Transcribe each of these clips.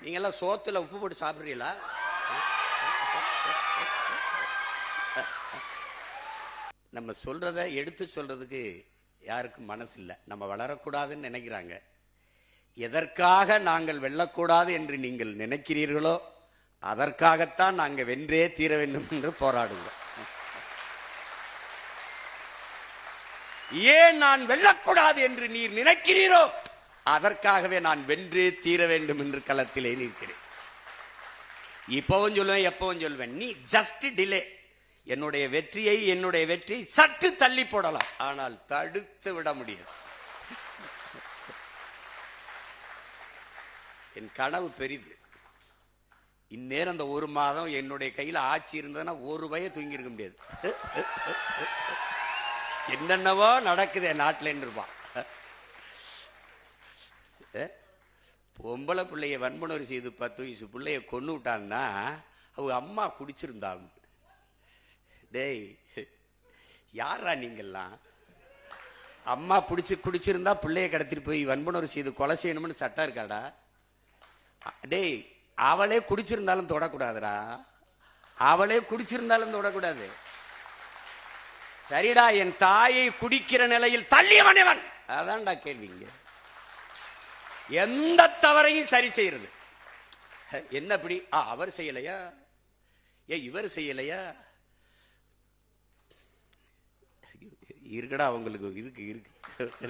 நீங்க எல்லாம் சோத்துல உப்பு போட்டு சாப்பிடுறீங்களா? நம்ம சொல்றத எடுத்து சொல்றதுக்கு யாருக்கும் மனசு இல்லை. நம்ம வளரக்கூடாதுன்னு நினைக்கிறாங்க. எதற்காக நாங்கள் வெல்லக்கூடாது என்று நீங்கள் நினைக்கிறீர்களோ அதற்காகத்தான் நாங்கள் வென்றே தீர வேண்டும் என்று போராடுவோம். ஏன் நான் வெல்லக்கூடாது என்று நீர் நினைக்கிறீரோ அதற்காகவே நான் வென்றே தீர வேண்டும் என்று களத்திலே நிற்கிறேன். இப்பவும் சொல்லுவேன், எப்பவும் சொல்லுவேன், நீ ஜஸ்ட் டிலே. என்னுடைய வெற்றியை சற்று தள்ளி போடலாம், ஆனால் தடுத்து விட முடியாது. என் கனவு பெரிது. இந்நேரம் அந்த ஒரு மாதம் என்னுடைய கையில் ஆட்சி இருந்ததுன்னா ஒரு பய தூங்கி இருக்க முடியாது. என்னென்னவோ நடக்குது என் நாட்டில் இருப்பான். பொம்பளை பிள்ளைய வன்புணர்வு செய்து 10 வயசு பிள்ளைய கொண்டு விட்டான்னா அவங்க அம்மா குடிச்சிருந்தாங்க. டேய், யாரா நீங்கெல்லாம்? அம்மா குடிச்சிருந்தா பிள்ளைய கடத்திட்டு போய் வன்புணர்வு செய்து கொலை செய்யணும்னு சட்டம் இருக்காடா? டேய், அவளே குடிச்சிருந்தாலும் தொடக்கூடாதுடா. அவளே குடிச்சிருந்தாலும் தொடக்கூடாது. சரிடா, என் தாயை குடிக்கிற நிலையில் தள்ளியவன். அதான்டா கேள்விங்க. எந்த தவறையும் சரி செய்யறது என்ன? அப்படி அவர் செய்யலையா, இவர் செய்யலையா? இருக்குடா, அவங்களுக்கு இருக்கு.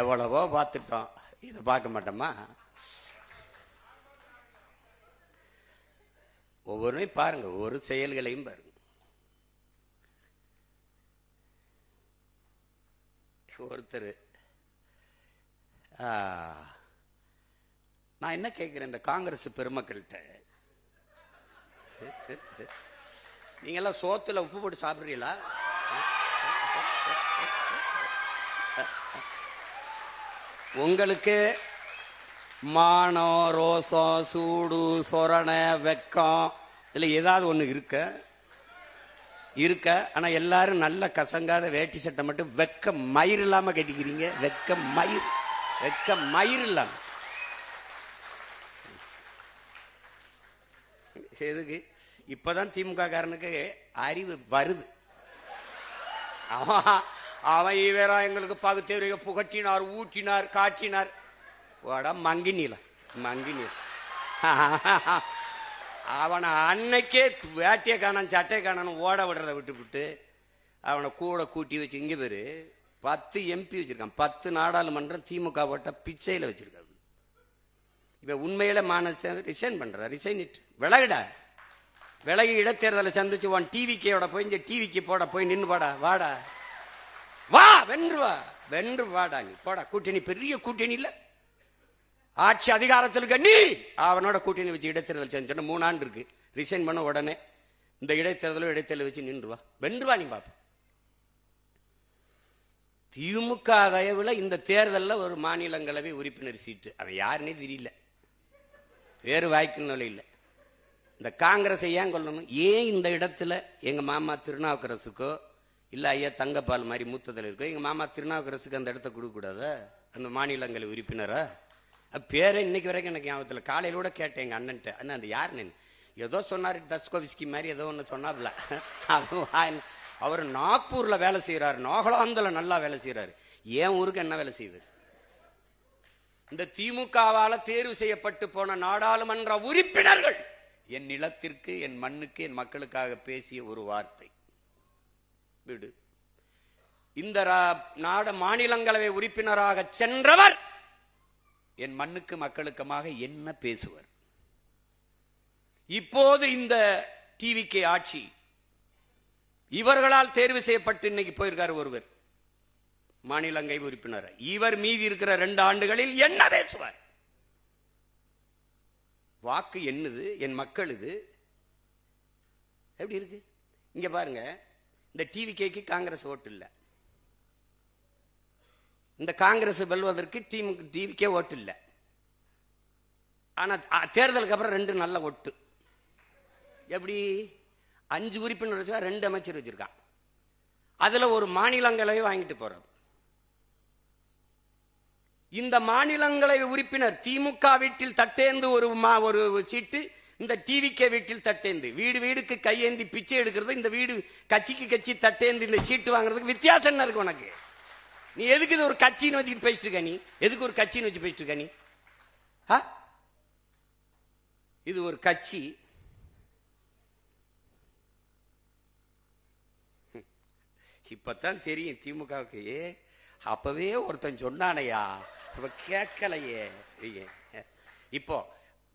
எவ்வளவோ பார்த்துட்டோம், இதை பார்க்க மாட்டோமா? ஒவ்வொன்றையும் பாருங்க, ஒவ்வொரு செயல்களையும் பாருங்க. ஒருத்தர் நான் என்ன கேட்கிறேன், இந்த காங்கிரஸ் பெருமக்கள்கிட்ட, நீங்க எல்லாம் சோத்துல உப்பு போட்டு சாப்பிடுறீங்களா? உங்களுக்கு மானம், ரோசம், சூடு, சொரணை, வெக்கம் இதுல ஏதாவது ஒண்ணு இருக்க. ஆனா எல்லாரும் நல்ல கசங்காத வேட்டி சட்டை மட்டும் வெக்க மயிர் இல்லாம கட்டிக்கிறீங்க. வெக்க மயிர் இல்லாம எதுக்கு? இப்பதான் திமுக காரனுக்கு அறிவு வருது. அவன் இவரா எங்களுக்கு பகுத்தறிவு புகட்டினார், ஊட்டினார், காட்டினார். மங்கினில அவனை அன்னைக்கே வேட்டியை காணான் சட்டை காணான்னு ஓட விடுறத விட்டு அவனை கூட கூட்டி வச்சு, இங்க பேரு 10 MP வச்சிருக்கான். 10 நாடாளுமன்றம் திமுக போட்ட பிச்சையில வச்சிருக்காரு. இப்ப உண்மையில மானச ரிசைன் பண்ற, விலகி இடைத்தேர்தலை சந்திச்சு உன் டிவிக்கோட போய் இந்த டிவிக்கு போய் நின்று வாடா வா வென்று வாடா, நீ போடா. கூட்டணி பெரிய கூட்டணி இல்ல, ஆட்சி அதிகாரத்தில் இருக்க நீ அவனோட கூட்டணி வச்சு இடைத்தேர்தல் செஞ்சு 3 ஆண்டு இருக்கு. ரிசைன் பண்ண உடனே இந்த இடைத்தேர்தல் வச்சு நின்றுவா, வென்றுவா. நீ பாப்ப திமுக தயவுல இந்த தேர்தலில் ஒரு மாநிலங்களவை உறுப்பினர் சீட்டு, அவன் யாருன்னே தெரியல, வேறு வாய்க்கு நிலை இல்லை. இந்த காங்கிரஸை ஏன் கொல்லணும்? ஏன் இந்த இடத்துல எங்க மாமா திருநாவுக்கரசுக்கோ இல்ல ஐயா தங்கப்பால் மாதிரி மூத்த தலைவருக்கோ, எங்க மாமா திருநாவுக்கரசுக்கு அந்த இடத்த கொடுக்க கூடாதா? அந்த மாநிலங்களவை உறுப்பினரா பேரை இன்னைக்கு வரைக்கும் எனக்கு ஞாபகத்தில். காலையில கூட கேட்டேன் எங்க அண்ணன்ட்ட, அண்ணன் அந்த யாருன்னு. ஏதோ சொன்னாரு, தஸ்கோவிஸ்கி மாதிரி ஏதோ ஒன்று சொன்னார்ல. அவர் நாக்பூர்ல வேலை செய்யறாரு, நாகாலாந்துல நல்லா வேலை செய்யறாரு. ஏன் ஊருக்கு என்ன வேலை செய்வார்? இந்த திமுகவால தேர்வு செய்யப்பட்டு போன நாடாளுமன்ற உறுப்பினர்கள் என் நிலத்திற்கு, என் மண்ணுக்கு, என் மக்களுக்காக பேசிய ஒரு வார்த்தை விடு. இந்த மாநிலங்களவை உறுப்பினராக சென்றவர் என் மண்ணுக்கு மக்களுக்குமாக என்ன பேசுவர்? இப்போது இந்த டிவிக்கு ஆட்சி இவர்களால் தேர்வு செய்யப்பட்டு இன்னைக்கு போயிருக்காரு ஒருவர் மாநிலங்களவை உறுப்பினர். இவர் மீதி இருக்கிற 2 ஆண்டுகளில் என்ன பேசுவார்? வாக்கு என்னது, என் மக்கள் இது எப்படி இருக்கு? இங்க பாருங்க, இந்த டிவிக்கு காங்கிரஸ் ஓட்டு இல்லை. இந்த காங்கிரஸ் வெல்வதற்கு டிவிக்கே ஓட்டு இல்லை. ஆனா தேர்தலுக்கு அப்புறம் 2 நல்ல ஓட்டு. எப்படி? 5 உறுப்பினர் வச்சா 2 அமைச்சர் வச்சிருக்கான். அதுல ஒரு மாநிலங்களவை வாங்கிட்டு போறாரு. இந்த மாநிலங்களவை உறுப்பினர் திமுக வீட்டில் தட்டேந்து ஒரு சீட்டு, இந்த டிவிகே வீட்டில் தட்டேந்து, வீடு வீடுக்கு கையேந்தி பிச்சை எடுக்கிறது, இந்த வீடு கட்சிக்கு கட்சி தட்டேந்து இந்த சீட்டு வாங்குறதுக்கு வித்தியாசம் என்ன இருக்கு உனக்கு? நீ எதுக்கு இது ஒரு கட்சின்னு வச்சுக்கிட்டு பேசிட்டு இருக்க? நீ எதுக்கு ஒரு கட்சின்னு வச்சு பேசிட்டு இருக்க? நீ இது ஒரு கட்சி. இப்பதான் தெரியும் திமுகவுக்கு. அப்பவே ஒருத்தன் சொன்னானையா, கேட்கலையே. இப்போ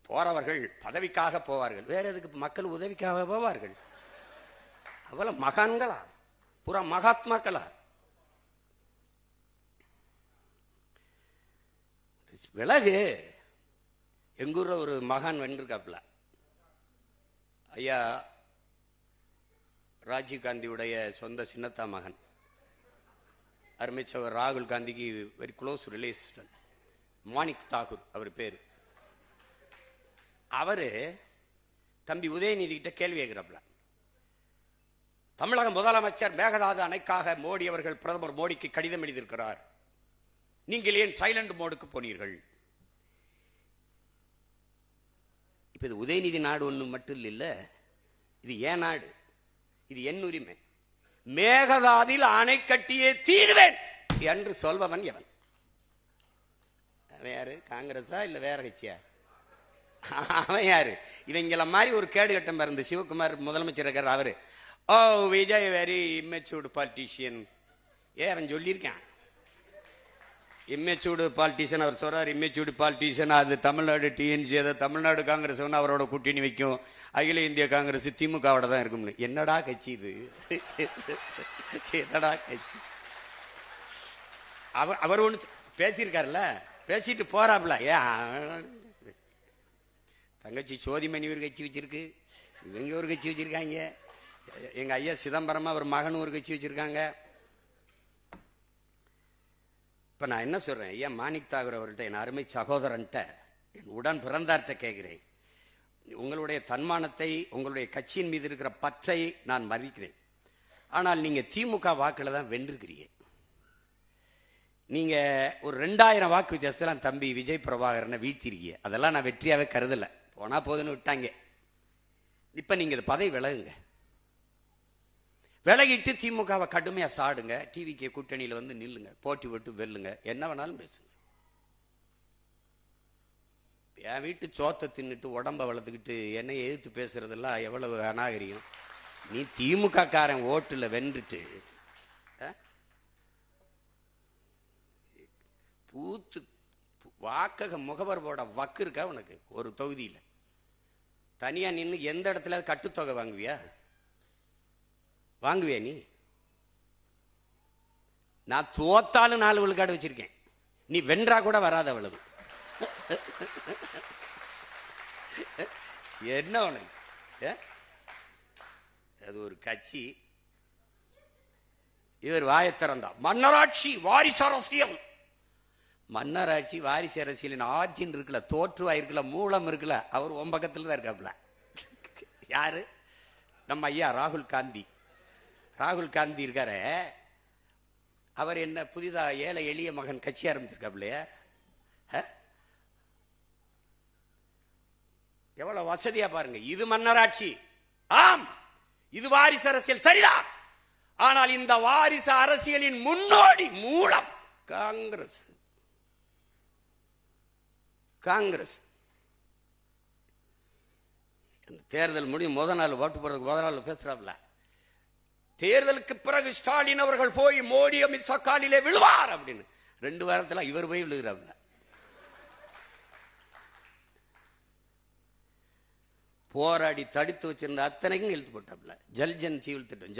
போறவர்கள் பதவிக்காக போவார்கள், வேற எதுக்கு? மக்கள் உதவிக்காக போவார்கள். அவ்வளவு மகான்களா, புற மகாத்மாக்களா? விலகு. எங்கூர்ல ஒரு மகான் வென்றிருக்காப்ல, ஐயா ராஜீவ் காந்தியுடைய சொந்த சின்னத்தா மகன், அருமை சகோதரர் ராகுல் காந்திக்கு very close relation, Manik Tagore அவர் பேரு. அவரு தம்பி உதயநிதி கிட்ட கேள்வி கேட்கிறாப்ல, தமிழக முதலமைச்சர் மேகதாது அணைக்காக மோடி அவர்கள் பிரதமர் மோடிக்கு கடிதம் எழுதியிருக்கிறார், நீங்கள் ஏன் சைலண்ட் மோடுக்கு போனீர்கள்? இப்ப இது உதயநிதி நாடு ஒண்ணு மட்டும் இல்ல, இது ஏன் நாடு, இது என் உரிமை. மேகதாதில் அணை கட்டியே தீர்வேன் என்று சொல்பவன் எவன்? அவன் யாரு? காங்கிரஸா இல்ல வேற கட்சியா? அவன் யாரு? இவங்கள மாதிரி ஒரு கேடு கட்டம் பிறந்து சிவகுமார் முதலமைச்சர் இருக்கிற அவரு, ஓ விஜய் வெரி இம்மெச்சூர்டு பாலிட்டிஷியன். அவன் சொல்லியிருக்கான் இம்மெச்சூர்டு பாலிட்டிஷியன். அவர் சொல்றார் இம்மெச்சூர்டு பாலிட்டிஷியன், அது தமிழ்நாடு டிஎன்சி, அதை தமிழ்நாடு காங்கிரஸ் அவரோட கூட்டணி வைக்கும், அகில இந்திய காங்கிரஸ் திமுகவோட தான் இருக்கும்னு. என்னடா கட்சி இது? என்னடா கட்சி? அவர் ஒண்ணு பேசியிருக்காருல்ல, பேசிட்டு போறாப்ல. தங்கச்சி சோதிமணி ஒரு கட்சி வச்சிருக்கு, இவங்க ஒரு கட்சி வச்சிருக்காங்க, எங்க ஐயா சிதம்பரமா அவர் மகன் ஒரு கட்சி வச்சிருக்காங்க. இப்ப நான் என்ன சொல்றேன், ஐயா மாணிக் தாகூர் அவர்கிட்ட, என் அருமை சகோதரன்ட்ட, என் உடன் பிறந்தார்ட்ட கேட்கிறேன், உங்களுடைய தன்மானத்தை, உங்களுடைய கட்சியின் மீது இருக்கிற பற்றை நான் மதிக்கிறேன். ஆனால் நீங்க திமுக வாக்குல தான் வென்றிருக்கிறீங்க. நீங்க ஒரு 2000 வாக்கு வித்தியாசத்துல தம்பி விஜய் பிரபாகரனை வீழ்த்திருக்கீங்க. அதெல்லாம் நான் வெற்றியாவே கருதல, போனா போதுன்னு விட்டாங்க. இப்ப நீங்க இந்த பதவி விலகுங்க, விலகிட்டு திமுகவை கடுமையா சாடுங்க, டிவிக்கு கூட்டணியில வந்து நில்லுங்க, போட்டி விட்டு வெல்லுங்க, என்ன வேணாலும் பேசுங்க. என் வீட்டு சோத்தை தின்னுட்டு உடம்ப வளர்த்துக்கிட்டு என்னை எதிர்த்து பேசுறதெல்லாம் எவ்வளவு அநாகரிகம். நீ திமுக காரன் ஓட்டுல வென்றுட்டு பூத்து வாக்கக முகவர் போட வக்கு இருக்கா உனக்கு? ஒரு தொகுதியில தனியா நின்று எந்த இடத்துல கட்டுத்தொகை வாங்குவியா? வாங்குவியா நீ? நான் தோத்தாலும் 4 விழுக்காடு வச்சிருக்கேன், நீ வென்றா கூட வராத அவ்வளவு. என்ன உனக்கு? அது ஒரு கட்சி. இவர் வாயை திறந்தா மன்னராட்சி வாரிசு அரசியல். மன்னராட்சி வாரிசு அரசியலின் ஆட்சின்னு இருக்குல்ல, தோற்றுவா இருக்குல்ல, மூலம் இருக்குல்ல, அவர் உன் பக்கத்துல தான் இருக்காப்ல. யாரு? நம்ம ஐயா ராகுல் காந்தி. ராகுல் காந்தி இருக்காரு, அவர் என்ன புதிதா ஏழை எளிய மகன் கட்சி ஆரம்பிச்சிருக்காப்லையா? எவ்வளவு வசதியா பாருங்க. இது மன்னராட்சி, ஆம், இது வாரிசு அரசியல் சரிதான். ஆனால் இந்த வாரிசு அரசியலின் முன்னோடி மூலம் காங்கிரஸ். காங்கிரஸ் தேர்தல் முடியும் முதல் நாள் ஓட்டு போடுறதுக்கு முதல் நாள் பேசுறாப்ல, தேர்தலுக்கு பிறகு ஸ்டாலின் அவர்கள் போய் மோடி அமித்ஷா காலிலே விழுவார் அப்படின்னு. 2 வாரத்தில் இவர் போய் விழுகிறாப்ல. போராடி தடுத்து வச்சிருந்த அத்தனைக்கும் இழுத்து போட்டாப்ல. ஜல்ஜன் ஜீவன் திட்டம்,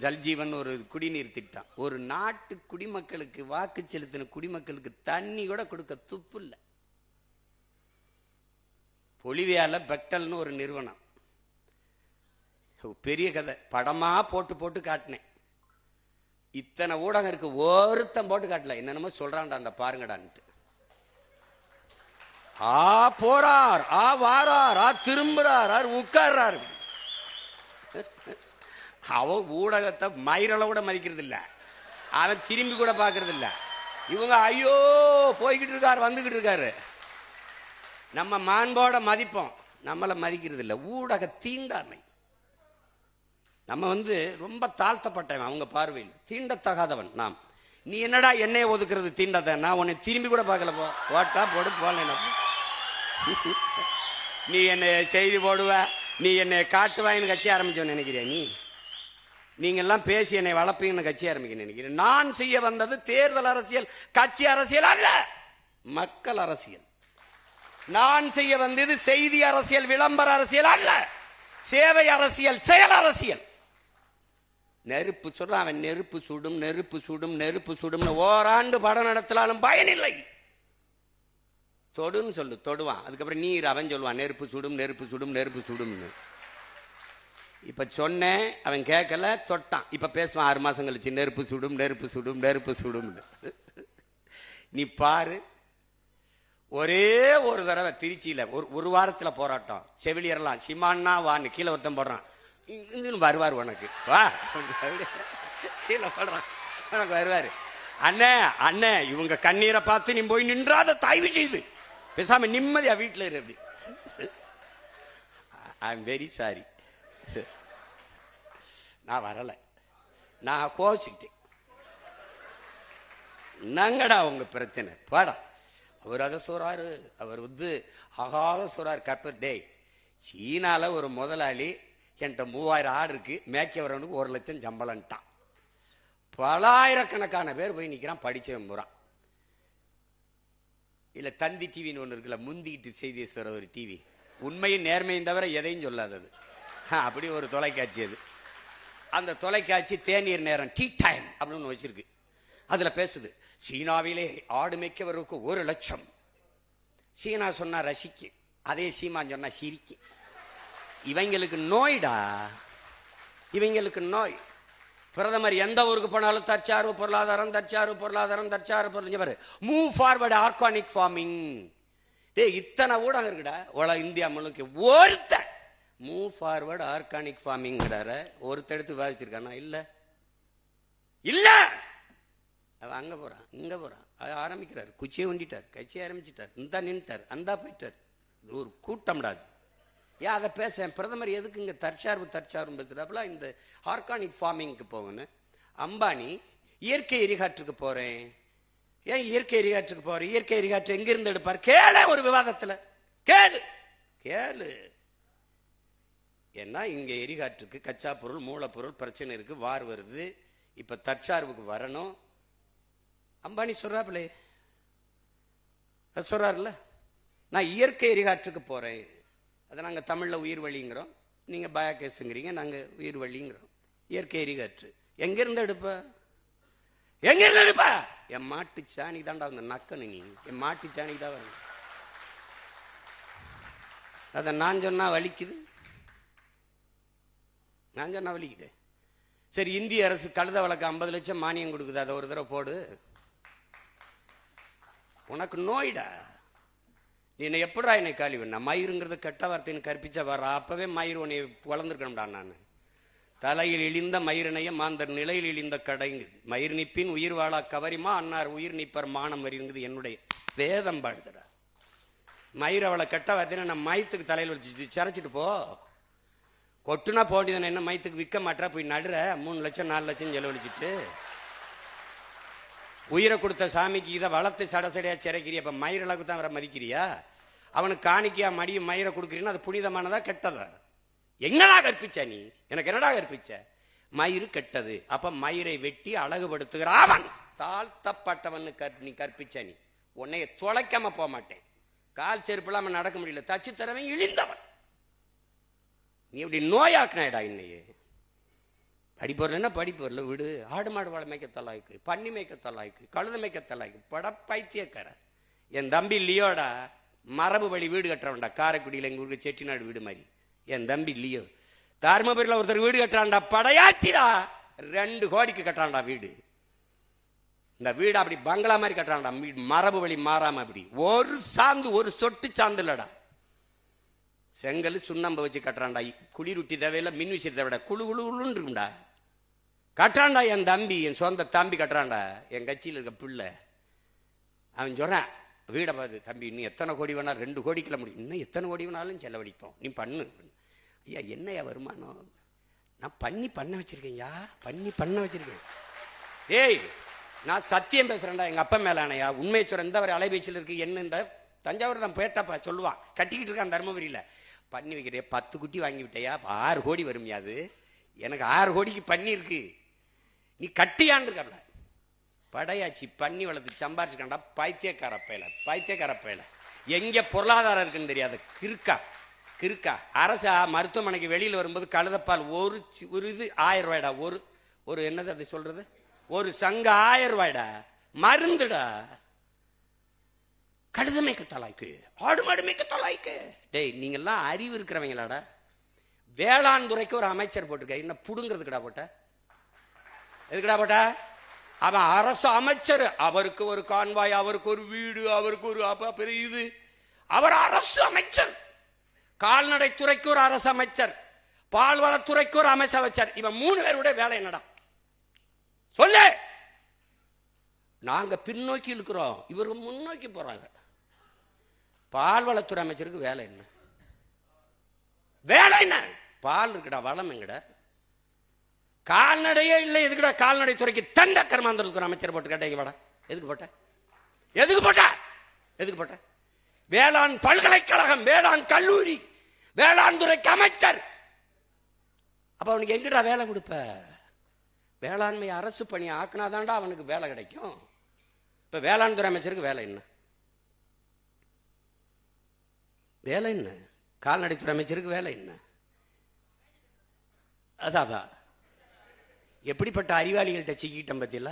ஜல்ஜீவன் ஒரு குடிநீர் திட்டம். ஒரு நாட்டு குடிமக்களுக்கு, வாக்கு செலுத்தின குடிமக்களுக்கு தண்ணி கூட கொடுக்க துப்பு இல்லை. பொலிவியால பெக்டல்னு ஒரு நிறுவனம், பெரிய கதை, படமா போட்டு போட்டு காட்டினேன். இத்தனை ஊடகம் இருக்கு, ஒருத்தன் போட்டு காட்டல. என்னென்னமோ சொல்றான்டா அந்த பாருங்கடான்ட்டு. போறார், வாரார், திரும்புறார், உட்கார்றார். அவன் ஊடகத்தை மயிரளவு கூட மதிக்கிறது இல்ல, அவன் திரும்பி கூட பாக்குறது இல்ல. இவங்க ஐயோ போய்கிட்டு இருக்காரு வந்துகிட்டு இருக்காரு. நம்ம மாண்போட மதிப்போம், நம்மளை மதிக்கிறது இல்லை. ஊடக தீண்டாமை. நம்ம ரொம்ப தாழ்த்தப்பட்டவன் அவங்க பார்வையில், தீண்டத்தகாதவன் நாம். நீ என்னடா என்னைய ஒதுக்குறது தீண்டத? நான் உன்னை திரும்பி கூட பார்க்கல. போட்டா போடு போல. நீ என்னை செய்தி போடுவ, நீ என்னை காட்டுவாயின்னு கட்சி ஆரம்பிச்சோன்னு நினைக்கிறியா? நீங்க எல்லாம் பேசி என்னை வளர்ப்பீங்கன்னு கட்சி ஆரம்பிக்க நினைக்கிறேன். நான் செய்ய வந்தது தேர்தல் அரசியல், கட்சி அரசியல் அல்ல, மக்கள் அரசியல். நான் செய்ய வந்தது செய்தி அரசியல், விளம்பர அரசியல் அல்ல, சேவை அரசியல், செயல் அரசியல். நெருப்பு சொல்றான் அவன், நெருப்பு சுடும் நெருப்பு சுடும் நெருப்பு சுடும். ஓராண்டு படம் நடத்தலாலும் பயனில்லை. தொடுன்னு சொல்லு, தொடுவான். அதுக்கப்புறம் நீர் அவன் சொல்லுவான் நெருப்பு சுடும் நெருப்பு சுடும் நெருப்பு சுடும்னு. இப்ப சொன்னேன், அவன் கேட்கல, தொட்டான். இப்ப பேசுவான் 6 மாசம் கழிச்சு நெருப்பு சுடும் நெருப்பு சுடும் நெருப்பு சுடும். நீ பாரு, ஒரே ஒரு தடவை திருச்சியில ஒரு வாரத்துல போராட்டம். செவிலியர்லாம் சிமான்னா வான்னு கீழே ஒருத்தன் போடுறான், வருவார் உனக்கு வா, கீழே போடுறான், உனக்கு வருவாரு. அண்ணே அண்ணே இவங்க கண்ணீரை பார்த்து நீ போய் நின்றாத தயவு செய்து பேசாம நிம்மதியா வீட்டுல இரு. அப்படி ஐ எம் வெரி சாரி, நான் வரல, நான் கோச்சிக்கிட்டேன். நங்கடா உங்க பிரச்சனை பாடா. அவர் அதை சொல்றாரு, அவர் ஆகாத சொல்றாரு. கப்பர் டே, சீனால ஒரு முதலாளி என்கிட்ட 3000 ஆடு இருக்கு, மேய்க்க வரவனுக்கு 1 லட்சம் சம்பளம்ட்டான். பலாயிரக்கணக்கான பேர் போய் நிக்கிறான், படிச்சவன் போறான். இல்ல தந்தி டிவின்னு ஒண்ணு இருக்குல்ல, முந்திக்கிட்டு செய்தி சொல்ற ஒரு டிவி, உண்மையும் நேர்மையும் தவிர எதையும் சொல்லாதது, அப்படி ஒரு தொலைக்காட்சி. அது அந்த தொலைக்காட்சி தேநீர் நேரம், டீ டைம் அப்படின்னு வச்சிருக்கு. அதுல பேசுது, சீனாவிலே ஆடு மேய்க்கவருக்கு 1 லட்சம். சீனா சொன்னா ரசிக்கு, அதே சீமான் சொன்னா சிரிக்கு. இவங்களுக்கு நோய்டா, இவங்களுக்கு நோய். பிரதமர் எந்த ஊருக்கு போனாலும் தற்சார்பு பொருளாதாரம் தற்சார்பு பொருளாதாரம் தற்சார்பு பொருளாதாரம். Move forward organic farming. டே இத்தனை ஊடகம் இருக்குடா இந்தியா முழுக்க. ஒருத்த மூவ் ஃபார்வர்டு ஆர்கானிக் ஃபார்மிங் ஒருத்த எடுத்து வாதிச்சிருக்கானா? இல்ல இல்ல, அவன் அங்க போறான் இங்க போறான், ஆரம்பிக்கிறார், குச்சியை உண்டிட்டார், கட்சி ஆரம்பிச்சிட்டார், இந்த நின்ட்டார், அந்த போயிட்டார். இது ஒரு கூட்டம்டாது. ஏன் அதை பேச? பிரதமர் எதுக்கு இங்க தற்சார்பு தற்சார்பு இந்த ஆர்கானிக் ஃபார்மிங்க்கு போகணும்? அம்பானி இயற்கை எரிகாற்றுக்கு போறேன். ஏன் இயற்கை எரிகாற்றுக்கு போறேன்? இயற்கை எரிகாற்று எங்க இருந்து எடுப்பார்? கேளு, ஒரு விவாதத்துல கேளு கேளு. ஏன்னா இங்க எரிகாற்றுக்கு கச்சா பொருள் மூலப்பொருள் பிரச்சனை இருக்கு, வார் வருது. இப்ப தற்சார்புக்கு வரணும். அம்பானி சொல்றாப்லே, சொல்றாருல்ல, நான் இயற்கை எரிகாற்றுக்கு போறேன். அதை நாங்க தமிழ்ல உயிர் வழிங்கிறோம், நீங்க பயோகேஸ்ங்கிறீங்க, நாங்க உயிர் வழிங்கிறோம். இயற்கை எரிகாற்று எங்க இருந்து எடுப்ப? எங்க இருந்து எடுப்ப? என் மாட்டு சாணி தாண்டா வந்து நக்கனு. நீ என் மாட்டு சாணி தான் வரும். அத நான் சொன்னா வலிக்குது, நான் சொன்னா வலிக்குது. சரி, இந்திய அரசு கழுத வழக்கு 50 லட்சம் மானியம் கொடுக்குது, அதை ஒரு தடவை போடு. உனக்கு நோய்டா. நீ என்ன எப்படா என்னை காலி பண்ண? மயிருங்கிறது கெட்ட வார்த்தைன்னு கற்பிச்ச வர அப்பவே மயிர் உன்னை வளர்ந்துருக்கணும்டா. நான் தலையில் இழிந்த மயிரினைய மாந்தர் நிலையில் இழிந்த கடைங்குது. மயிர் நிப்பின் உயிர் வாழா கவரிமா அன்னார் உயிர் நிப்பர் மானம் வருங்குது என்னுடைய வேதம் பாடுதுடா. மயிர் அவளை கெட்ட வார்த்தைன்னு நான் மயத்துக்கு தலையில் வச்சு சிரைச்சிட்டு போ. கொட்டுனா போட்டிதானே, என்ன மயத்துக்கு விற்க மாட்டா? போய் நடுற 3 லட்சம் 4 லட்சம் செலவழிச்சிட்டு உயிரை கொடுத்த சாமிக்கு இதை வளர்த்து சடசடையா சிறைக்கிறியா? அப்ப மயிரளவுக்கு தான் அவரை மதிக்கிறியா? அவனுக்கு காணிக்கையா மடியும் மயிரை கொடுக்குறீன்னா அது புனிதமானதா கெட்டதா? என்னடா கற்பிச்ச நீ? எனக்கு என்னடா கற்பிச்ச? மயிறு கெட்டது, அப்ப மயிரை வெட்டி அழகுபடுத்துகிற அவன் தாழ்த்தப்பட்டவன் நீ கற்பிச்ச. நீ உன்னைய தொலைக்காம போக மாட்டேன். கால் செருப்பு இல்லாம நடக்க முடியல, தச்சு தரவன் இழிந்தவன். நீ இப்படி நோயாக்குனாடா இன்னையே. படிப்பொருள்னா படிப்பொருள் விடு. ஆடு மாடு வாழை மேய்க்க தலாய்க்கு, பன்னி மேய்க்க தலாய்க்கு, கழுத மேய்க்க தலாய்க்கு, பட பைத்தியக்கார. என் தம்பி லியோடா மரபு வழி வீடு கட்டுறவன்டா. காரைக்குடியில் எங்க ஊருக்கு செட்டிநாடு வீடு மாதிரி என் தம்பி லியோ. தருமபுரியில் ஒருத்தர் வீடு கட்டுறான்டா, படையாச்சிடா, 2 கோடிக்கு கட்டுறான்டா வீடு. இந்த வீடு அப்படி பங்களா மாதிரி கட்டுறான்டா, மரபு வழி மாறாம. அப்படி ஒரு சாந்து, ஒரு சொட்டு சாந்து இல்லடா. செங்கல் சுண்ணாம்பு வச்சு கட்டுறான்டா. குளிருட்டி தேவையில்ல, மின் விசிறி தேவைடா, குழு குழுன்னு இருக்கும்டா. கட்டுறான்டா என் தம்பி, என் சொந்த தம்பி கட்டுறான்டா. என் கட்சியில் இருக்க பிள்ளை அவன் சொல்றான் வீடை பார்த்து, தம்பி இன்னும் எத்தனை கோடி வேணாலும் 2 கோடிக்குள்ள முடியும், இன்னும் எத்தனை கோடி வேணாலும் செலவழிப்போம், நீ பண்ணு. ஐயா என்னையா வருமானம், நான் பண்ண வச்சிருக்கேன்யா, பண்ண வச்சிருக்கேன். ஏய் நான் சத்தியம் பேசுறேன்டா எங்க அப்பா மேல ஆனையா, உண்மையை சொல்ற. இந்த ஒரு அலைபேச்சியில் இருக்கு என்ன, இந்த தஞ்சாவூர் தான் போயிட்டாப்பா சொல்லுவான், கட்டிக்கிட்டு இருக்கான் தருமபுரியில. பண்ணி வைக்கிறேன் 10 குட்டி வாங்கி விட்டையா, 6 கோடி வரும்யா. அது எனக்கு 6 கோடிக்கு பண்ணி இருக்கு, நீ கட்டியான்னு இருக்காப்ல. படையாச்சி பண்ணி வளர்த்து சம்பாரிச்சுக்காண்டா பைத்தியக்கார பயல. எங்க பொருளாதாரம் இருக்குன்னு தெரியாது. கிறுக்கா அரசா மருத்துவமனைக்கு வெளியில் வரும்போது கழுதப்பால் ஒரு இது 1000 ரூபாய்டா. ஒரு என்னது அது சொல்றது, ஒரு சங்க 1000 ரூபாய்டா. மருந்துடா. கழுதமை கட்டலாய்க்கு, ஆடு மாடு மேய்க்க தலாய்க்கு. டேய் நீங்க எல்லாம் அறிவு இருக்கிறவங்களாடா. வேளாண் துறைக்கு ஒரு அமைச்சர் போட்டிருக்க, என்ன புடுங்கிறதுக்குடா போட்ட, எதுக்குடா போட்ட? அவன் அரசு அமைச்சர், அவருக்கு ஒரு கான்வாய், அவருக்கு ஒரு வீடு, அவருக்கு ஒரு பெரிய இது. அவர் அரசு அமைச்சர். கால்நடைத்துறைக்கு ஒரு அரசு அமைச்சர், பால்வளத்துறைக்கு ஒரு அமைச்சர். இவன் 3 பேருடைய வேலை என்னடா சொல்லு. நாங்க பின்னோக்கி இருக்கிறோம், இவருக்கு முன்னோக்கி போறாங்க. பால்வளத்துறை அமைச்சருக்கு வேலை என்ன? பால் இருக்குடா, வளம் எங்கடா? கால்நடையே இல்லை, எதுக்குடா கால்நடை துறைக்கு தண்ட கர்மாந்தரத்துக்கு அமைச்சர் போட்டு கேட்டீங்க வாடா. எதுக்கு போட்ட? வேளாண் பல்கலைக்கழகம், வேளாண் கல்லூரி, வேளாண் துறைக்கு அமைச்சர். அப்ப அவனுக்கு எங்கடா வேலை கொடுப்ப? வேளாண்மை அரசு பணி ஆக்குனாதான்டா அவனுக்கு வேலை கிடைக்கும். இப்ப வேளாண் துறை அமைச்சருக்கு வேலை என்ன? கால்நடைத்துறை அமைச்சருக்கு வேலை என்ன? அதான் எப்படிப்பட்ட அறிவாளிகள்கிட்ட சிக்கிட்டேன் பத்தியில.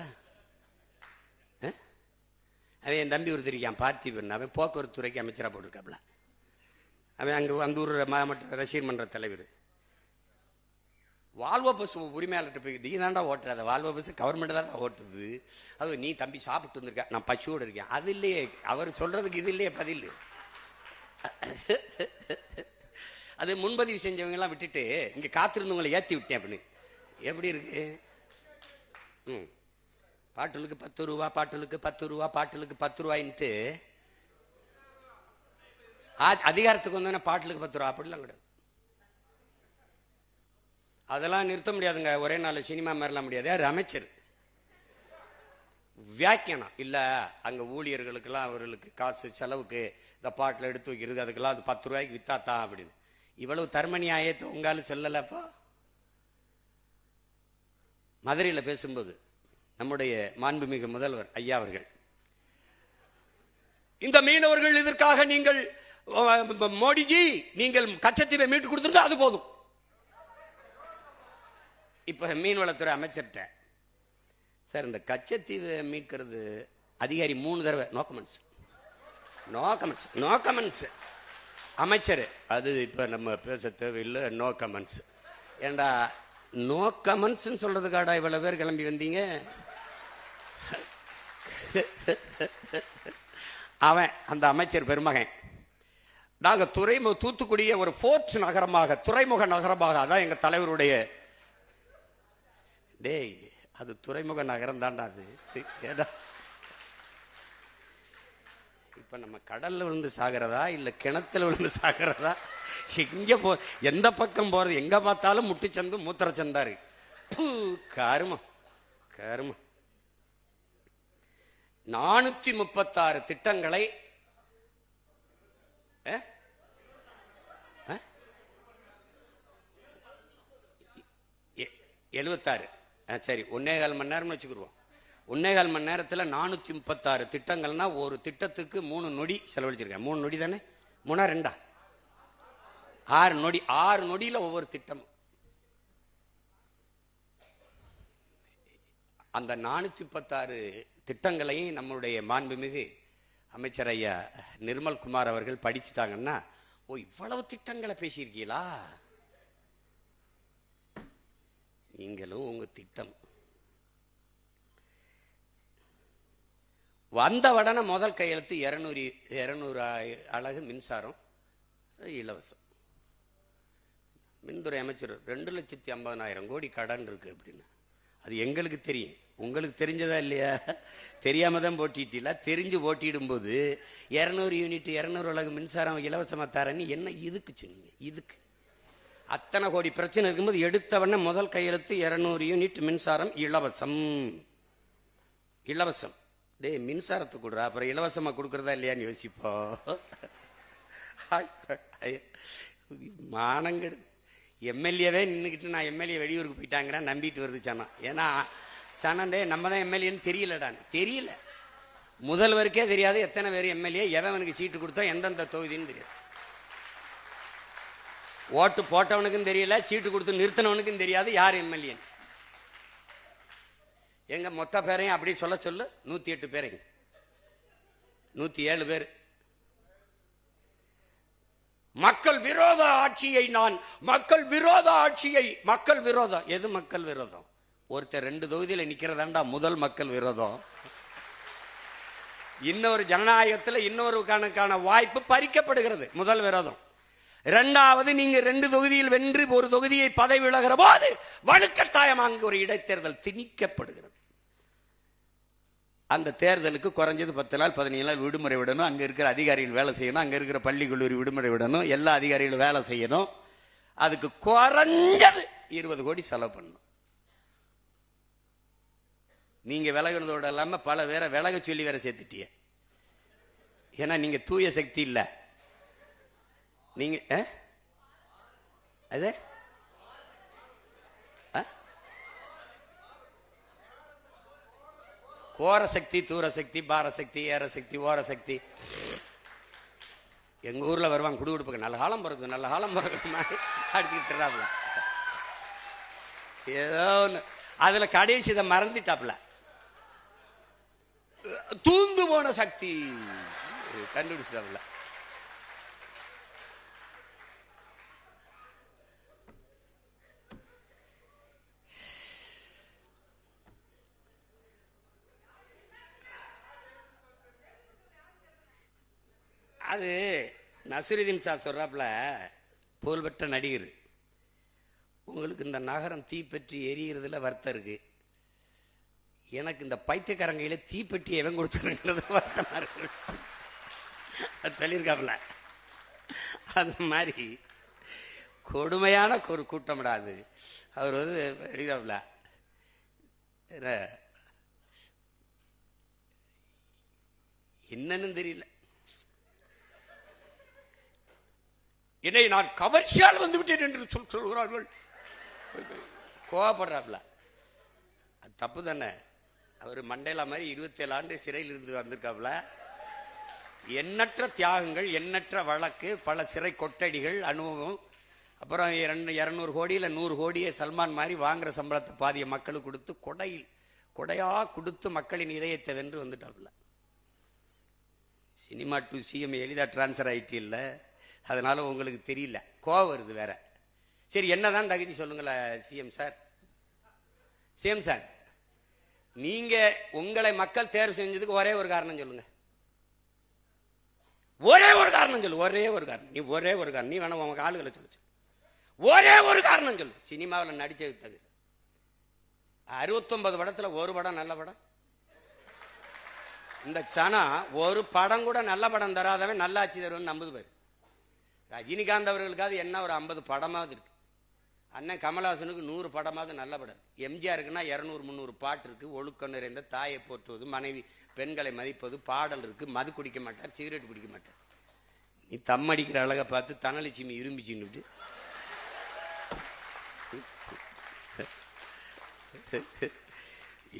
அவன் என் தம்பி ஒருத்தர் இருக்கான் பார்த்திபன், அவன் போக்குவரத்து துறைக்கு அமைச்சரா போட்டிருக்காப்ல. அவன் அந்த ஊர் மாவட்ட ரசிகர் மன்ற தலைவர். வால்வோ பஸ் உரிமையாளர்கிட்ட போய், நீ தாண்டா ஓட்டுறாத, வால்வோ பஸ் கவர்மெண்ட் தான் ஓட்டுது, அது நீ தம்பி சாப்பிட்டு வந்திருக்க, நான் பசுவோடு இருக்கேன். அது இல்லையே அவர் சொல்றதுக்கு, இது இல்லையே பதில். அது முன்பதிவு செஞ்சவங்க எல்லாம் விட்டுட்டு இங்க காத்திருந்தவங்களை ஏத்தி விட்டேன் அப்படின்னு. எப்படி இருக்கு? பாட்டலுக்கு 10 ரூபா, பாட்டலுக்கு 10 ரூபா, பாட்டலுக்கு 10 ரூபாய்ன்ட்டு அதிகாரத்துக்கு வந்தோன்னா பாட்டலுக்கு 10 ரூபா அப்படிலாம் கிடையாது. அதெல்லாம் நிறுத்த முடியாதுங்க, ஒரே நாள் சினிமா மாதிரிலாம் முடியாது. யார் அமைச்சர் வியாக்கியானம் இல்ல, அங்க ஊழியர்களுக்கெல்லாம் அவர்களுக்கு காசு செலவுக்கு இந்த பாட்டில் எடுத்து வைக்கிறது, அதுக்கெல்லாம் அது 10 ரூபாய்க்கு வித்தாத்தான் அப்படின்னு. இவ்வளவு தர்ம நியாயத்தை உங்காலும் சொல்லலப்பா. மதுரையில் பேசும்போது நம்முடைய மாண்புமிகு முதல்வர் ஐயா அவர்கள், இந்த மீனவர்கள் இதற்காக நீங்கள் மோடிஜி நீங்கள் கச்சத்தீவை மீட்டு கொடுத்துருந்தா அது போதும். இப்ப மீன்வளத்துறை அமைச்சர்கிட்ட, சார் இந்த கச்சத்தீவை மீட்கிறது அதிகாரி 3 தடவை நோ கமெண்ட்ஸ் அமைச்சர், அது இப்ப நம்ம பேச தேவையில்லை, நோ கமெண்ட்ஸ். ஏண்டா நோ கமெண்ட்ஸ் சொல்றதுக்காடா இவ்வளவு பேர் கிளம்பி வந்தீங்க? அவன் அந்த அமைச்சர் பெருமகன், நாங்க தூத்துக்குடிய ஒரு போர்ட் நகரமாக, துறைமுக நகரமாக, அதான் எங்க தலைவருடைய. டேய் அது துறைமுக நகரம் தான்டா அது. இப்ப நம்ம கடல்ல விழுந்து சாகிறதா இல்ல கிணத்துல விழுந்து சாகிறதா? எங்க எந்த பக்கம் போறது? எங்க பார்த்தாலும் முட்டுச்சந்து மூத்திரச்சந்தாரு. கருமம் 436 திட்டங்களை 76 சரி 1.25 மணி நேரம் வச்சுக்கிடுவோம். 1.25 மணி நேரத்தில் 436 திட்டங்கள்னா ஒரு திட்டத்துக்கு 3 நொடி செலவழிச்சிருக்கேன். 3 நொடி தானே? 3 2 6 நொடி. 6 நொடியில ஒவ்வொரு திட்டம். அந்த 436 திட்டங்களையும் நம்முடைய மாண்புமிகு அமைச்சர் ஐயா நிர்மல் குமார் அவர்கள் படிச்சுட்டாங்கன்னா, ஓ இவ்வளவு திட்டங்களை பேசியிருக்கீங்களா நீங்களும் உங்க திட்டம். வந்த உடனே முதல் கையெழுத்து 200 அலகு மின்சாரம் இலவசம். மின்துறை அமைச்சர் 2,50,000 கோடி கடன் இருக்கு அப்படின்னு. அது எங்களுக்கு தெரியும். உங்களுக்கு தெரிஞ்சதா இல்லையா? தெரியாம தான் போட்டிட்டீல. தெரிஞ்சு போட்டிடும் போது 200 யூனிட் 200 அலகு மின்சாரம் இலவசமா தரேன்னு என்ன இதுக்கு சொன்னீங்க? இதுக்கு அத்தனை கோடி பிரச்சனை இருக்கும்போது எடுத்தவன முதல் கையெழுத்து 200 யூனிட் மின்சாரம் இலவசம். இலவசம். டே மின்சாரத்துக்கு கொடுறா, அப்புறம் இலவசமா கொடுக்கறதா இல்லையான்னு யோசிப்போ. மானங்கெடுது. எம்எல்ஏவே நின்றுக்கிட்டு நான் எம்எல்ஏ வெளியூருக்கு போயிட்டாங்கிறேன் நம்பிட்டு வருது சனம். ஏன்னா சனந்தே நம்ம தான் எம்எல்ஏன்னு தெரியலடான்னு. தெரியல, முதல்வருக்கே தெரியாது எத்தனை பேர் எம்எல்ஏ, எவனுக்கு சீட்டு கொடுத்தோம், எந்தெந்த தொகுதின்னு தெரியாது. ஓட்டு போட்டவனுக்கும் தெரியல, சீட்டு கொடுத்து நிறுத்தினவனுக்கும் தெரியாது யார் எம்எல்ஏ. எங்க மொத்த பேரையும் அப்படி சொல்ல சொல்லு. 108 பேரையும் 107 பேர். மக்கள் விரோத ஆட்சியை நான் மக்கள் விரோத ஆட்சியை மக்கள் விரோதம். எது மக்கள் விரோதம்? ஒருத்தர் 2 தொகுதியில் நிக்கிறதாண்டா முதல் மக்கள் விரோதம். இன்னொரு ஜனநாயகத்தில் இன்னொரு கணக்கான வாய்ப்பு பறிக்கப்படுகிறது. முதல் விரோதம். இரண்டாவது, நீங்க 2 தொகுதியில் வென்று ஒரு தொகுதியை பதவி விலகிற போது வலுக்கட்டாயம் அங்கு ஒரு இடைத்தேர்தல் திணிக்கப்படுகிறது. அந்த தேர்தலுக்கு குறைஞ்சது 10 நாள் 15 நாள் விடுமுறை விடணும். அங்க இருக்கிற அதிகாரிகள் வேலை செய்யணும், அங்க இருக்கிற பள்ளி கல்லூரி விடுமுறை விடணும், எல்லா அதிகாரிகளும் வேலை செய்யணும். அதுக்கு குறைஞ்சது 20 கோடி செலவு பண்ணணும். நீங்க விலகினதோட இல்லாம பல பேரை விலக சொல்லி வேற சேர்த்துட்டிய. ஏன்னா நீங்க தூய சக்தி இல்ல. நீங்க அது கோர சக்தி, தூர சக்தி, பார சக்தி, ஏற சக்தி, ஓர சக்தி. எங்க ஊர்ல வருவாங்க குடுகுடுப்புக்கு, நல்ல காலம் பிறகு நல்ல காலம் பிறகு அடிச்சுக்கிட்டு ஏதோ ஒண்ணு. அதுல கடைசி இதை மறந்துட்டாப்ல. தூந்து போன சக்தி கண்டுபிடிச்சிட்டாப்ல. அது நசிருதீன் சார் சொல்றாப்ல, புகழ்பெற்ற நடிகர், உங்களுக்கு இந்த நகரம் தீப்பற்றி எரிகிறதுல வருத்தம் இருக்கு, எனக்கு இந்த பைத்தியக்காரங்கையில தீப்பெட்டி எவன் கொடுத்துருங்கிறது வருத்தமா இருக்கு சொல்லியிருக்காப்ல. அது மாதிரி கொடுமையான ஒரு கூட்டமிடாது. அவர் வந்து எழுதினாப்ல, என்னன்னு தெரியல, என்னை நான் கவர்ச்சியால் வந்து விட்டேன் என்று சொல்கிறார்கள். கோவப்படுறாப்ல. அது தப்பு தானே. அவர் மண்டேலா மாதிரி 27 ஆண்டு சிறையில் இருந்து வந்திருக்காப்ல. எண்ணற்ற தியாகங்கள், எண்ணற்ற வழக்கு, பல சிறை கொட்டடிகள், அனுபவம். அப்புறம் 200 கோடியில் 100 கோடியை சல்மான் மாதிரி வாங்குற சம்பளத்தை பாதிய மக்களுக்கு கொடுத்து கொடையா கொடுத்து மக்களின் இதயத்தை வென்று வந்துட்டாப்ல. சினிமா டு சிஎம் எளிதா டிரான்ஸ்பர் ஆயிட்டு இல்லை, அதனால உங்களுக்கு தெரியல, கோவம் வருது வேற. சரி, என்னதான் தகுதி சொல்லுங்களேன் சிஎம் சார். சிஎம் சார், நீங்க உங்களை மக்கள் தேர்வு செஞ்சதுக்கு ஒரே ஒரு காரணம் சொல்லுங்க. ஒரே ஒரு காரணம் சொல்லு. ஒரே ஒரு காரணம். நீ ஒரே ஒரு காரணம். நீ வேணா உங்க ஆளுகளை சொல்லு. ஒரே ஒரு காரணம் சொல்லு. சினிமாவில் நடிச்சது தவிர 69 படத்துல ஒரு படம் நல்ல படம். இந்த சனா ஒரு படம் கூட நல்ல படம் தராதவன் நல்லாட்சி தருவன் நம்புது பேர். ரஜினிகாந்த் அவர்களுக்காவது என்ன ஒரு 50 படமாவது இருக்கு. அண்ணன் கமல்ஹாசனுக்கு 100 படமாவது நல்ல படம். எம்ஜிஆருக்குன்னா 200-300 பாட்டு இருக்கு. ஒழுக்கம் நிறைந்த தாயை போற்றுவது, மனைவி பெண்களை மதிப்பது, பாடல் இருக்கு. மது குடிக்க மாட்டார், சிகரெட் குடிக்க மாட்டார். நீ தம் அடிக்கிற அழகை பார்த்து தனலட்சுமி இரும்பிச்சுன்னு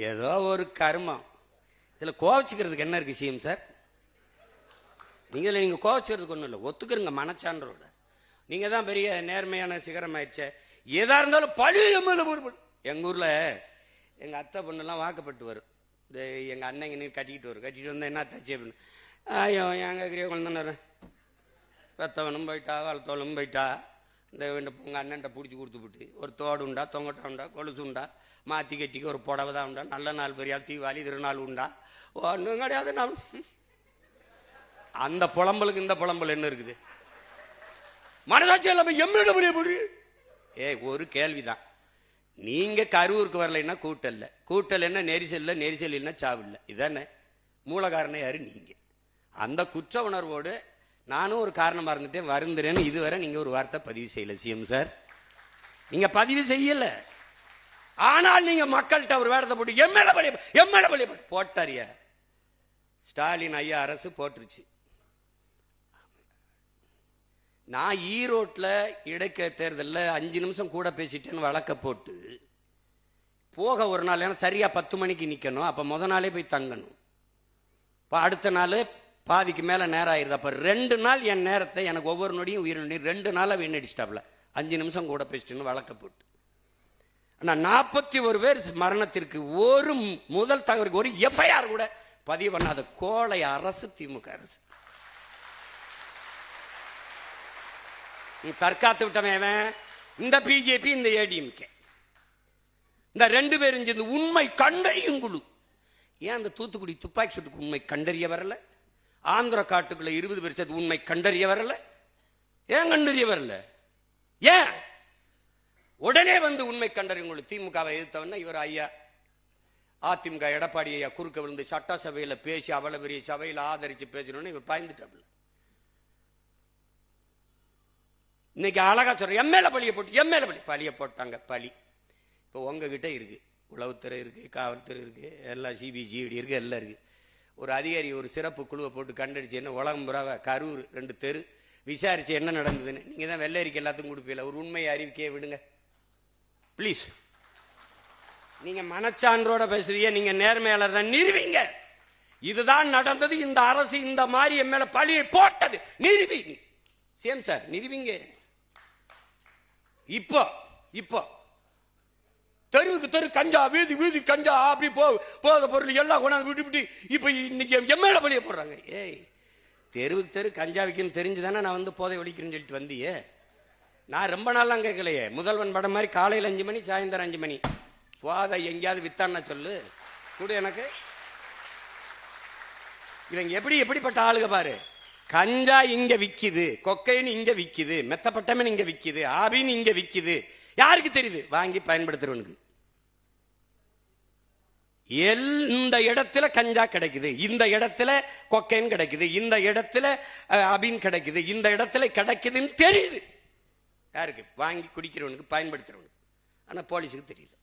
ஏதோ ஒரு கர்மம். இதுல கோவச்சுக்கிறதுக்கு என்ன இருக்கு சிஎம் சார்? நீங்க கோவச்சுக்கிறதுக்கு ஒன்றும் இல்லை, ஒத்துக்கிறங்க மனச்சான்றோட. நீங்க தான் பெரிய நேர்மையான சிகரம் ஆயிடுச்சே. எதா இருந்தாலும் பழைய எங்க ஊர்ல எங்க அத்தை பொண்ணுலாம் வாக்கப்பட்டு வரும். எங்க அண்ணங்க நீர் கட்டிக்கிட்டு வரும். கட்டிட்டு வந்தா என்ன தச்சு அப்படின்னு, ஐயோ எங்க கிரிய குழந்தை பெத்தவனும் போயிட்டா, வளர்த்தவளும் போயிட்டா, இந்த உங்க அண்ணன்ட்ட பிடிச்சி கொடுத்துவிட்டு ஒரு தோடு உண்டா, தொங்கட்டா உண்டா, கொலுசு உண்டா, மாத்தி கட்டிக்கு ஒரு புடவை தான் உண்டா, நல்ல நாள் பெரியாள் தீபாவளி திருநாள் உண்டா, ஒன்றும் கிடையாது. நான் அந்த புலம்பலுக்கு இந்த புலம்பல் என்ன இருக்குது? மனசாட்சி எல்லாமே எம்மிட முடிய முடியும். ஒரு கேள்விதான், நீங்க கரூருக்கு வரலைன்னா கூட்டல்ல, கூட்டல் என்ன நெரிசல்ல, நெரிசல் என்ன சாவில்ல. இதானே மூல காரணம் யாரு? நீங்க. அந்த குற்ற உணர்வோடு நானும் ஒரு காரணமா இருந்துட்டேன், வருந்துறேன்னு இதுவரை நீங்க ஒரு வார்த்தை பதிவு செய்யல சிஎம் சார். நீங்க பதிவு செய்யல. ஆனால் நீங்க மக்கள்கிட்ட ஒரு வேடத்தை போட்டு எம்எல்ஏ போட்டாரியா. ஸ்டாலின் ஐயா அரசு போட்டுருச்சு. நான் ஈரோட்ல இடைக்க தேர்தலில் 5 நிமிஷம் கூட பேசிட்டேன்னு வழக்க போட்டு போக ஒரு நாள், ஏன்னா சரியா 10 மணிக்கு நிக்கணும். அப்ப முத நாளே போய் தங்கணும். அடுத்த நாள் பாதிக்கு மேல நேரம் ஆயிருது. அப்ப 2 நாள் என் நேரத்தை, எனக்கு ஒவ்வொரு நொடியும் உயிர் நொடி 2 நாளா வீணடிச்சிட்டாப்ல. 5 நிமிஷம் கூட பேசிட்டேன்னு வழக்க போட்டு. ஆனா 41 பேர் மரணத்திற்கு ஒரு முதல் தகவலுக்கு ஒரு எஃப்ஐஆர் கூட பதிவு பண்ணாத கோழை அரசு திமுக அரசு. தற்காத்து விட்டவன் இந்த பிஜேபி, இந்த ஏடிஎம்கே, இந்த 2 பேரும் சேர்ந்து உண்மை கண்டறியும் குழு. ஏன் அந்த தூத்துக்குடி துப்பாக்கி சூட்டுக்கு உண்மை கண்டறிய வரல? ஆந்திர காட்டுக்குள்ள 20 பேர் சேர்த்து உண்மை கண்டறிய வரல? ஏன் கண்டறிய வரல? ஏன் உடனே வந்து உண்மை கண்டறியும் குழு? திமுகவை எதிர்த்தவன இவர் ஐயா அதிமுக எடப்பாடி ஐயா குறுக்க விழுந்து சட்டசபையில பேசி அவ்வளவு பெரிய சபையில் ஆதரிச்சு பேசணும்னு இவர் பாய்ந்துட்டாப்ல. இன்னைக்கு அழகா சொல்ற எம்எல்ஏ பழிய போட்டு, எம்எல்ஏ பழிய போட்டாங்க. பழி இப்போ உங்ககிட்ட இருக்கு, உளவுத்துறை இருக்கு, காவல்துறை இருக்கு, எல்லாம் சிபிசிஐடி இருக்கு, எல்லாம் இருக்கு. ஒரு அதிகாரி ஒரு சிறப்பு குழுவை போட்டு கண்டடிச்சு என்ன உலகம் புறாவ கரூர் 2 தெரு விசாரிச்சு என்ன நடந்ததுன்னு நீங்க தான் வெள்ளரிக்கை எல்லாத்துக்கும் கொடுப்பீங்க. ஒரு உண்மை அறிவிக்கையை விடுங்க பிளீஸ். நீங்க மனச்சான்றோட பேசுறீங்க, நீங்க நேர்மையாளர் தான், நிறுவீங்க. இதுதான் நடந்தது, இந்த அரசு இந்த மாதிரி என் மேல பழியை போட்டது, நிறுவீங்க சேம் சார், நிறுவீங்க. இப்போ தெருவுக்கு தெரு கஞ்சா, வீதி வீதி கஞ்சா, அப்படி போத பொருள் எல்லாம் கொண்டாந்து விட்டு விட்டு இப்ப இன்னைக்கு என் மேல பழிய போடுறாங்க. ஏய், தெருவுக்கு தெரு கஞ்சா விற்கணும் தெரிஞ்சுதானே நான் வந்து போதை ஒழிக்கிறேன்னு சொல்லிட்டு வந்தியே. நான் ரொம்ப நாள்லாம் கேட்கலையே. முதல்வன் படம் மாதிரி காலையில் 5 மணி சாயந்தரம் 5 மணி போதை எங்கேயாவது வித்தான்னா சொல்லு கூட எனக்கு. இவங்க எப்படிப்பட்ட ஆளுக பாரு. கஞ்சா இங்க விக்குது, கொக்கைன் இங்க விக்குது, மெத்தப்பட்டமன் இங்க விக்குது, ஆபின் இங்க விக்குது. யாருக்கு தெரியுது? வாங்கி பயன்படுத்துறவனுக்கு. இந்த இடத்துல கஞ்சா கிடைக்குது, இந்த இடத்துல கொக்கைன் கிடைக்குது, இந்த இடத்துல அபின் கிடைக்குது, இந்த இடத்துல கிடைக்குதுன்னு தெரியுது. யாருக்கு? வாங்கி குடிக்கிறவனுக்கு, பயன்படுத்துறவனுக்கு. ஆனா போலீஸுக்கு தெரியல.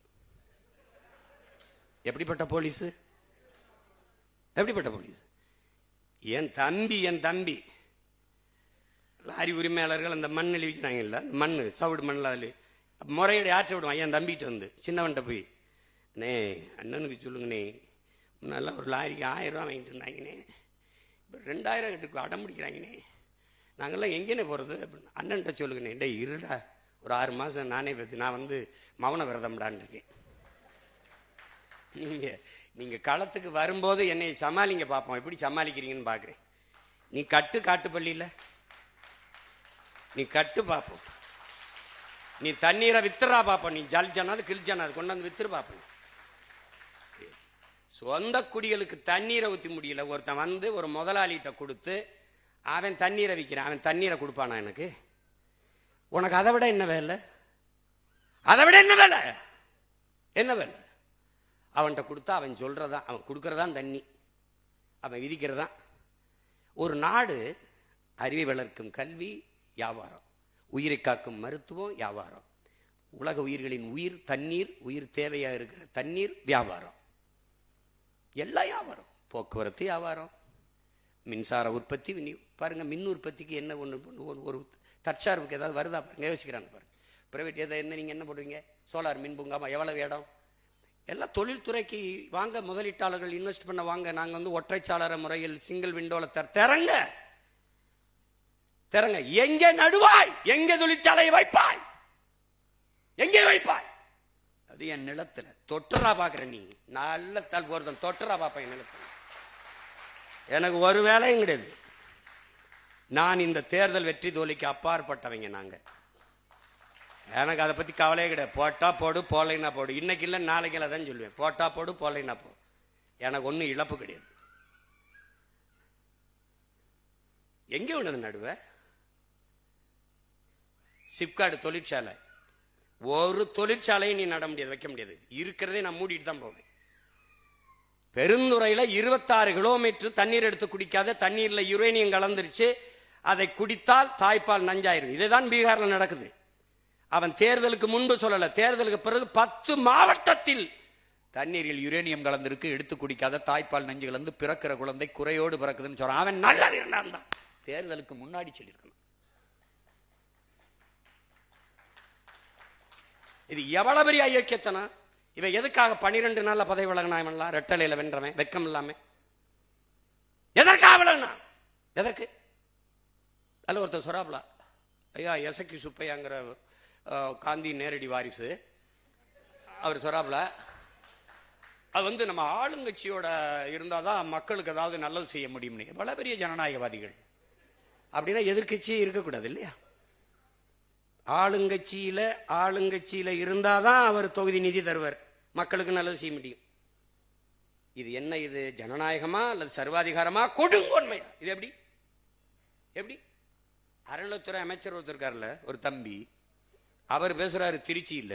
எப்படிப்பட்ட போலீஸ்? எப்படிப்பட்ட போலீஸ்? என் தம்பி லாரி உரிமையாளர்கள் அந்த மண் அழிவிக்கிறாங்கல்ல, மண் சவுடு மண்ணில் அதில் முறையீடு ஆற்ற விடுவான். என் தம்பிட்டு வந்து சின்னவன்ட்ட போய், அண்ணே அண்ணனுக்கு சொல்லுங்கண்ணே, நல்லா ஒரு லாரிக்கு 1000 ரூபா வாங்கிட்டு இருந்தாங்கண்ணே, இப்போ 2000 கிட்ட அடம் பிடிக்கிறாங்கண்ணே, நாங்கள்லாம் எங்கேனே போகிறது அப்படின்னு. அண்ணன்ட்ட சொல்லுங்கண்ணே. டே இருடா, ஒரு 6 மாதம் நானே பார்த்து நான் வந்து மௌன விரதம்டான்னு இருக்கேன். நீங்க களத்துக்கு வரும்போது என்னை சமாளிங்க பார்ப்போம், எப்படி சமாளிக்கிறீங்கன்னு பாக்குறேன். நீ காட்டு பள்ளியில நீ கட்டு பார்ப்போம், நீ தண்ணீரை வித்துறா பார்ப்போம், நீ ஜல்ஜனாது கிழிச்சனாது கொண்டு வந்து வித்துரு பார்ப்போம். சொந்த குடிகளுக்கு தண்ணீரை ஊற்றி முடியல. ஒருத்தன் வந்து ஒரு முதலாளிகிட்ட கொடுத்து அவன் தண்ணீரை விற்கிறான், அவன் தண்ணீரை கொடுப்பானா எனக்கு? உனக்கு அதை விட என்ன வேலை? அதை விட என்ன வேலை? என்ன வேலை? அவன்கிட்ட கொடுத்தா அவன் சொல்றதான், அவன் கொடுக்கறதான் தண்ணி, அவன் விதிக்கிறதான். ஒரு நாடு அறிவை வளர்க்கும் கல்வி வியாபாரம், உயிரை காக்கும் மருத்துவம் வியாபாரம், உலக உயிர்களின் உயிர் தண்ணீர், உயிர் தேவையா இருக்கிற தண்ணீர் வியாபாரம், எல்லா வியாபாரம், போக்குவரத்து வியாபாரம், மின்சார உற்பத்தி. பாருங்க, மின் உற்பத்திக்கு என்ன ஒன்று ஒரு தற்சார்புக்கு ஏதாவது வருதா பாருங்க, யோசிக்கிறாங்க பாருங்க. பிரைவேட் ஏதாவது என்ன நீங்க என்ன போடுவீங்க? சோலார் மின் பூங்காமா, எவ்வளவு இடம்? எல்லாம் தொழில்துறைக்கு வாங்க, முதலீட்டாளர்கள் இன்வெஸ்ட் பண்ண வாங்க. நாங்க வந்து ஒற்றைச்சாளர முறையில் சிங்கிள் விண்டோல திறங்க. எங்கே நடுவாய்? எங்கே தொழிற்சாலையை வைப்பாய்? எங்கே வைப்பாய்? அது என் நிலத்துல தொட்டுறா பாக்குறேன். நீ நல்ல ஒருத்தன் தொட்டுறா பாப்பேன் என் நிலத்துல. எனக்கு ஒரு வேலையும் கிடையாது. நான் இந்த தேர்தல் வெற்றி தோல்விக்கு அப்பாற்பட்டவங்க. நாங்க எனக்கு அதை பத்தி கவலையே கிடையாது. போட்டா போடு, போலைன்னா போடு. இன்னைக்கு இல்லை நாளைக்கு இல்லை தான் சொல்லுவேன். போட்டா போடு, போலைன்னா போ. எனக்கு ஒன்றும் இழப்பு கிடையாது. எங்கே உள்ளது நடுவ? சிப்காட் தொழிற்சாலை ஒரு தொழிற்சாலையும் நீ நட முடியாது, வைக்க முடியாது. இருக்கிறதே நான் மூடிட்டு தான் போவேன். பெருந்துறையில 26 கிலோமீட்டர் தண்ணீர் எடுத்து குடிக்காத தண்ணீர்ல யுரேனியம் கலந்துருச்சு. அதை குடித்தால் தாய்ப்பால் நஞ்சாயிரும். இதுதான் பீகார்ல நடக்குது. அவன் தேர்தலுக்கு முன்பு சொல்லல, தேர்தலுக்கு பிறகு 10 மாவட்டத்தில் தண்ணீரில் யுரேனியம் கலந்திருக்கு, எடுத்து குடிக்காத தாய்ப்பால் நஞ்சு கலந்து பிறக்கிற குழந்தை குறையோடு பிறக்குதுன்னு சொல்றான். அவன் நல்ல வீரன் தான், தேர்தலுக்கு முன்னாடி சொல்லியிருக்கணும். இது எவ்வளவு பெரிய ஐக்கியத்தனம். இவன் எதுக்காக 12 நாள்ல பதவி விலகினான்? ரெட்டலையில வென்றவன், வெக்கம் இல்லாம எதற்காக விலகினா? எதற்கு? அல்ல ஒருத்தர் சொராப்ல, ஐயா எசக்கி சுப்பையாங்கிற காந்தி நேரடி வாரிசு, அவர் சொராப்ல, அது நம்ம ஆளுங்கட்சியோட இருந்தாதான் மக்களுக்கு ஏதாவது நல்லது செய்ய முடியும். எவ்வளவு பெரிய ஜனநாயகவாதிகள். அப்படின்னா எதிர்கட்சியே இருக்கக்கூடாது இல்லையா? ஆளுங்கட்சியில இருந்தாதான் அவர் தொகுதி நிதி தருவார், மக்களுக்கு நல்லது செய்ய முடியும். இது என்ன? இது ஜனநாயகமா அல்லது சர்வாதிகாரமா, கொடுங்கோன்மையா? இது எப்படி? எப்படி? அறநிலைத்துறை அமைச்சர் ஒருத்தர் இருக்கார்ல, ஒரு தம்பி, அவர் பேசுறாரு திருச்சியில,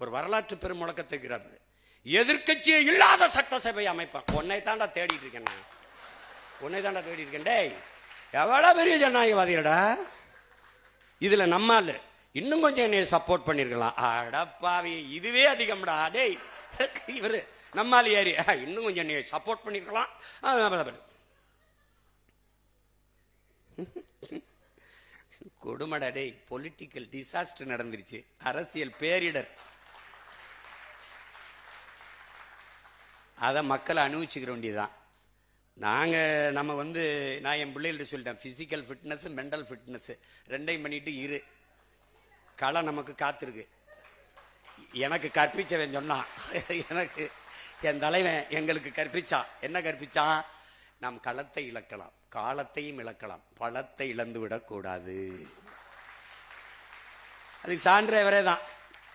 ஒரு வரலாற்று பெரும் முழக்கத்தை இருக்கிறார். எதிர்கட்சியே இல்லாத சட்டசபை அமைப்பான். உன்னை தாண்டா தேடிட்டு இருக்கேன் நான், உன்னை தாண்டா தேடிட்டு இருக்கேன். டேய், எவ்வளவு பெரிய ஜனநாயகவாதிடா. இதுல நம்மால இன்னும் கொஞ்சம் என்னைய சப்போர்ட் பண்ணிருக்கலாம். அடப்பாவி, இதுவே அதிகம்டா. டேய், இவரு நம்மால ஏறி இன்னும் கொஞ்சம் என்னைய சப்போர்ட் பண்ணிருக்கலாம். கொடுமடா டேய். பொலிட்டிக்கல் டிசாஸ்டர் நடந்துருச்சு, அரசியல் பேரிடர். அதை மக்களை அனுபவிச்சுக்கிற வேண்டியதுதான். நம்ம நான் என் பிள்ளைகள்ட்ட சொல்லிட்டேன், பிசிக்கல் ஃபிட்னஸ் மென்டல் ஃபிட்னஸ் ரெண்டையும் பண்ணிட்டு இரு, களம் நமக்கு காத்திருக்கு. எனக்கு கற்பிச்சவன் சொன்னான், எனக்கு என் தலைவன் எங்களுக்கு கற்பிச்சான். என்ன கற்பிச்சான்? நாம் களத்தை இழக்கலாம், காலத்தையும் இழக்கலாம், பழத்தை இழந்து விடக்கூடாது. அதுக்கு சான்றவரே தான்.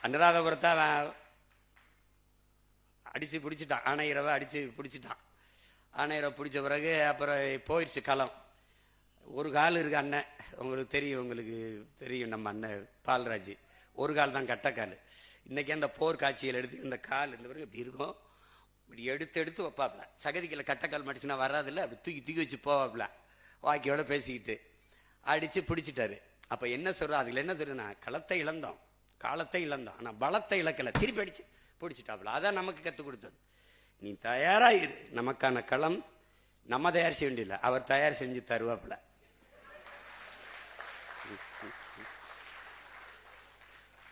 அனுராதபுரத்தை அடிச்சு பிடிச்சிட்டான், ஆணையரவை அடிச்சு பிடிச்சிட்டான். ஆணையரை பிடிச்ச பிறகு அப்புறம் போயிடுச்சு களம். ஒரு கால் இருக்கு அண்ணன், உங்களுக்கு தெரியும் நம்ம அண்ணன் பால்ராஜ், ஒரு கால் தான் கட்டக்கால். இன்னைக்கு அந்த போர் காட்சியில் எடுத்து இந்த கால் இந்த பிறகு இப்படி இருக்கும், இப்படி எடுத்து வைப்பாப்ல. சகதிக்குள்ள கட்டக்கால் மடிச்சுனா வராதுல்ல, அப்படி தூக்கி வச்சு போவாப்ல, வாக்கியோட பேசிக்கிட்டு அடிச்சு பிடிச்சிட்டாரு. அப்ப என்ன சொல்ற, அதுல என்ன தெரியுதுன்னா, களத்தை இழந்தோம், காலத்தை இழந்தோம், ஆனா பலத்தை இழக்கல, திருப்பி அடிச்சு பிடிச்சிட்டாப்ல. அதான் நமக்கு கற்றுக் கொடுத்தது. நீ தயாராயிரு, நமக்கான களம் நம்ம தயார் செய்ய வேண்டியதில்லை, அவர் தயார் செஞ்சு தருவாப்ல.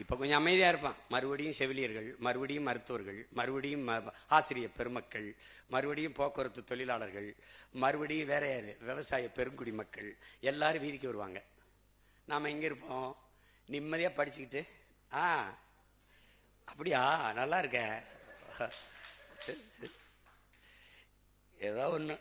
இப்ப கொஞ்சம் அமைதியா இருப்பான். மறுபடியும் செவிலியர்கள், மறுபடியும் மருத்துவர்கள், மறுபடியும் ஆசிரியர் பெருமக்கள், மறுபடியும் போக்குவரத்து தொழிலாளர்கள், மறுபடியும் வேற யாரு, விவசாய பெருங்குடி மக்கள் எல்லாரும் வீதிக்கு வருவாங்க. நாம இங்க இருப்போம் நிம்மதியா படிச்சுக்கிட்டு, அப்படியா நல்லா இருக்க ஏதோ ஒண்ணு